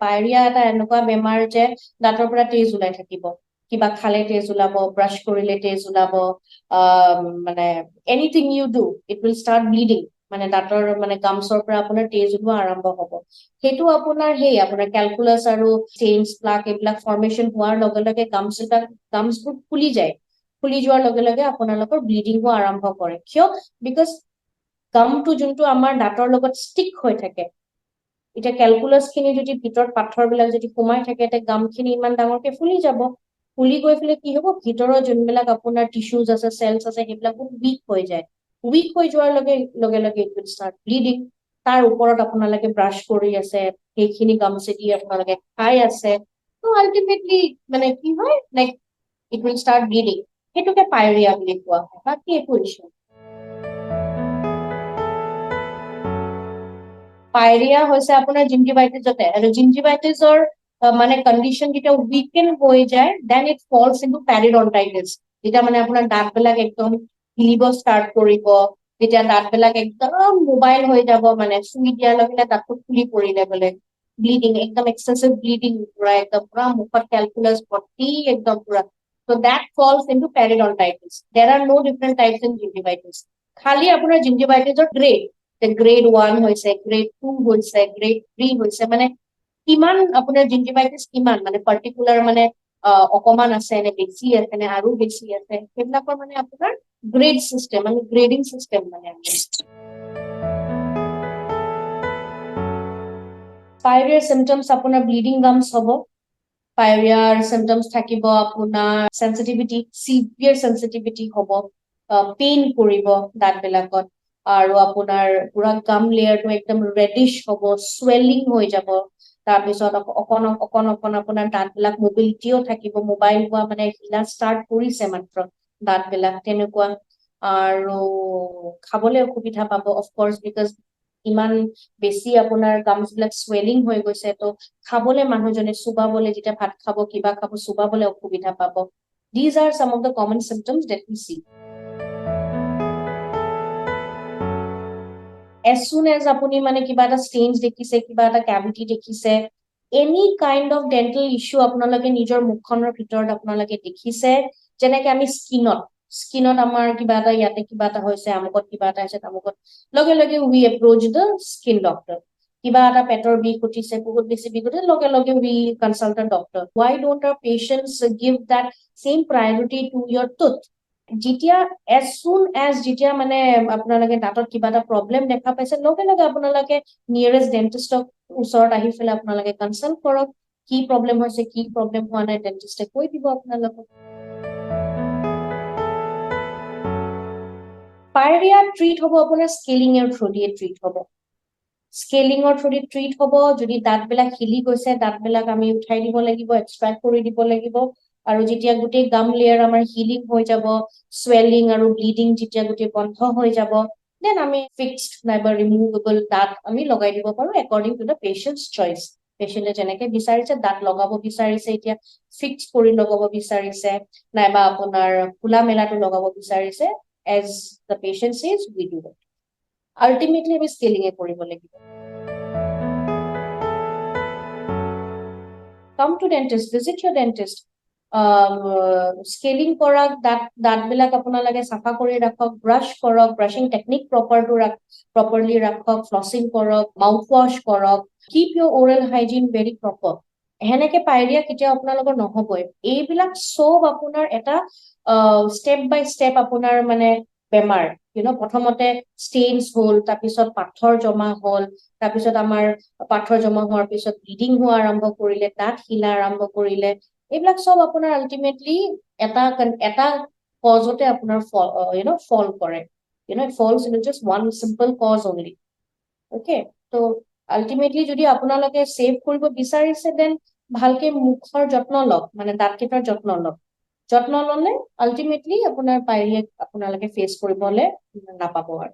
পায়ৰিয়া এটা এনেকুৱা বেমাৰ যে দাঁতৰ পৰা তেজ ওলাই থাকিব, কিবা খালে তেজ ওলাব, ব্ৰাছ কৰিলে তেজ ওলাব, মানে anything you do it will start bleeding, মানে দাঁতৰ মানে গামছৰ পৰা আপোনাৰ তেজ ওলোৱা আৰম্ভ হ'ব। সেইটো আপোনাৰ আপোনাৰ কেলকুলাছ আৰু ষ্টেইনছ প্লাক এইবিলাক ফৰ্মেশ্যন হোৱাৰ লগে লগে গামছবোৰ ফুলি যায়, ফুলি যোৱাৰ লগে লগে আপোনালোকৰ ব্লিডিং হোৱা আৰম্ভ কৰে। কিয়? বিকজ গামটো যোনটো আমাৰ দাঁতৰ লগত ষ্টিক হৈ থাকে, এতিয়া কেলকুলাছ খিনি যদি ভিতৰত পাথৰ বিলাক যদি সোমাই থাকে, তেতিয়া গাম খিনি ইমান ডাঙৰকে ফুলি যাব, ফুলি গৈ পেলাই কি হ'ব, ভিতৰৰ যোনবিলাক আপোনাৰ টিচুজ আছে, চেলছ আছে, সেইবিলাক উইক হৈ যায়, উইক হৈ যোৱাৰ লগে লগে ইট উইল ষ্টাৰ্ট ব্লিডিং। তাৰ ওপৰত আপোনালোকে ব্ৰাছ কৰি আছে, সেইখিনি গামছেদি আপোনালোকে খাই আছে, ত' আল্টিমেটলি মানে কি হয়, like it will start bleeding. সেইটোকে পায়ৰিয়া বুলি কোৱা হয়, বাকী একো ইছ্যু। পায়ৰিয়া হৈছে আপোনাৰ জিঞ্জিভাইটিছতে, আৰু জিঞ্জিভাইটিছৰ মানে কণ্ডিশ্যন যেতিয়া উইকেন হৈ যায়, দেন ইট ফলছ ইনটু পেৰিডন্টাইটিছ। যেতিয়া মানে আপোনাৰ দাঁতবিলাক একদম হিলিব ষ্টাৰ্ট কৰিব, যেতিয়া দাঁতবিলাক একদম মোবাইল হৈ যাব, মানে চুই দিয়াৰ লগে দাঁতটো ফুলি পৰিলে বোলে, ব্লিডিং, একদম এক্সেছিভ ব্লিডিং, পুৰা মুখত কেলকুলাছ ভৰ্তি একদম পুৰা, so that falls into periodontitis. There are no different types in gingivitis. খালি আপোনাৰ gingivitis গ্ৰেড 1 হৈছে, গ্ৰেড 2 হৈছে, গ্ৰেড 3 হৈছে, মানে কিমান আপোনাৰ gingivitis কিমান, মানে পাৰ্টিকুলাৰ মানে অকমান আছে নে বেছি আছে নে আৰু বেছি আছে, সেইবিলাকৰ মানে আপোনাৰ গ্ৰেড চিষ্টেম, মানে গ্ৰেডিং চিষ্টেম মানে পায়ৰিয়াৰ চিমটমছ আপোনাৰ ব্লিডিং গামছ হ'ব, পায়ৰিয়াৰ চিমটমছ থাকিব আপোনাৰ চেনচিটিভিটি, চিভিয়াৰ চেনচিটিভিটি হ'ব, পেইন কৰিব দাঁতবিলাকত, আৰু আপোনাৰ পুৰা গাম লেয়াৰটো একদম ৰেডিছ হ'ব, চুৱেলিং হৈ যাব, তাৰপিছত অকণ আপোনাৰ দাঁতবিলাক মবিলিটিও থাকিব, মোবাইল হোৱা মানে হিলা ষ্টাৰ্ট কৰিছে মাত্ৰ দাঁতবিলাক তেনেকুৱা, আৰু খাবলৈ অসুবিধা পাব অফকৰ্চ, বিকজ ইমান বেছি আপোনাৰ গামছ বিলাক চুৱেলিং হৈ গৈছে, তো খাবলে মানুহজনে চুবাবলে, যেতিয়া ভাত খাব কিবা খাব চুবাবলে অসুবিধা পাব। These are some of the common symptoms that we see. As soon as আপুনি মানে কিবা এটা ষ্টেইনছ দেখিছে, কিবা এটা ক্যাভিটি দেখিছে, any kind of dental issue আপোনালোকে নিজৰ মুখখনৰ ভিতৰত আপোনালোকে দেখিছে, যেনেকে আমি স্কিনত আমাৰ কিবা এটা ইয়াতে কিবা এটা হৈছে, আমুকত কিবা এটা হৈছে, তামুকত, লগে লগে উই এপ্ৰ'চ দ্য স্কিন ডক্টৰ। কিবা এটা পেটৰ বিষ উঠিছে, বহুত বেছি বিষ উঠিছে, লগে লগে we consult the doctor. Why don't our patients give that same priority to your tooth? যেতিয়া as soon as যেতিয়া মানে আপোনালোকে দাঁতত কিবা এটা প্ৰব্লেম দেখা পাইছে, লগে লগে আপোনালোকে নিয়েৰেষ্ট ডেন্টিষ্টক ওচৰত আহি পেলাই আপোনালোকে কনচাল্ট কৰক, কি প্ৰব্লেম হৈছে, কি প্ৰব্লেম হোৱা নাই, ডেন্টিষ্টে কৈ দিব আপোনালোকক। পায়ৰিয়া ট্ৰিট হ'ব আপোনাৰ স্কেলিঙৰ থ্ৰু দিয়ে ট্ৰিট হ'ব, স্কেলিঙৰ থ্ৰু দি ট্ৰিট হ'ব। যদি দাঁতবিলাক হিলি গৈছে, দাঁতবিলাক আমি উঠাই দিব লাগিব, এক্সট্ৰাক্ট কৰি দিব লাগিব, আৰু যেতিয়া গোটেই গাম লেয়াৰ আমাৰ হিলিং হৈ যাব, চুৱেলিং আৰু ব্লিডিং যেতিয়া গোটেই বন্ধ হৈ যাব, দেন আমি ফিক্সড নাইবা ৰিমুভেবল দাঁত আমি লগাই দিব পাৰো according to the patients choice. পেচেণ্টে যেনেকে বিচাৰিছে, দাঁত লগাব বিচাৰিছে, এতিয়া ফিক্স কৰি লগাব বিচাৰিছে, নাইবা আপোনাৰ খোলা মেলাটো লগাব বিচাৰিছে, as the patient says, we do it. Ultimately আমি স্কেলিঙে কৰিব লাগিব। Come to dentist, visit your dentist. Scaling কৰক, দাঁতবিলাক আপোনালোকে চাফা কৰি ৰাখক, ব্ৰাছ কৰক, ব্ৰাছিং টেকনিক প্ৰপাৰলি ৰাখক, ফ্লছিং কৰক, মাউথ ৱাছ কৰক, কিপ ইউৰ ওৰেল হাইজিন ভেৰি প্ৰপাৰ। সেনেকে পায়ৰিয়া কেতিয়াও আপোনালোকৰ নহবই। এইবিলাক চব আপোনাৰ এটা ষ্টেপ বাই ষ্টেপ আপোনাৰ মানে বেমাৰ, প্ৰথমতে ষ্টেইনছ হ'ল, তাৰপিছত পাথৰ জমা হ'ল, তাৰপিছত আমাৰ পাথৰ জমা হোৱাৰ পিছত ব্লিডিং হোৱা আৰম্ভ কৰিলে, দাঁত হিলা আৰম্ভ কৰিলে, এইবিলাক চব আপোনাৰ আল্টিমেটলি এটা কজতে আপোনাৰ ফল কৰে, falls in just one simple cause only. Okay, ত' আল্টিমেটলি যদি আপোনালোকে ছেভ কৰিব বিচাৰিছে, দেন ভালকে মুখৰ যত্ন লওক, মানে দাঁতকেইটাৰ যত্ন লওক। যত্ন ললে আল্টিমেটলি আপোনাৰ পায়ৰিয়াক আপোনালোকে ফেচ কৰিবলৈ নাপাব আৰু।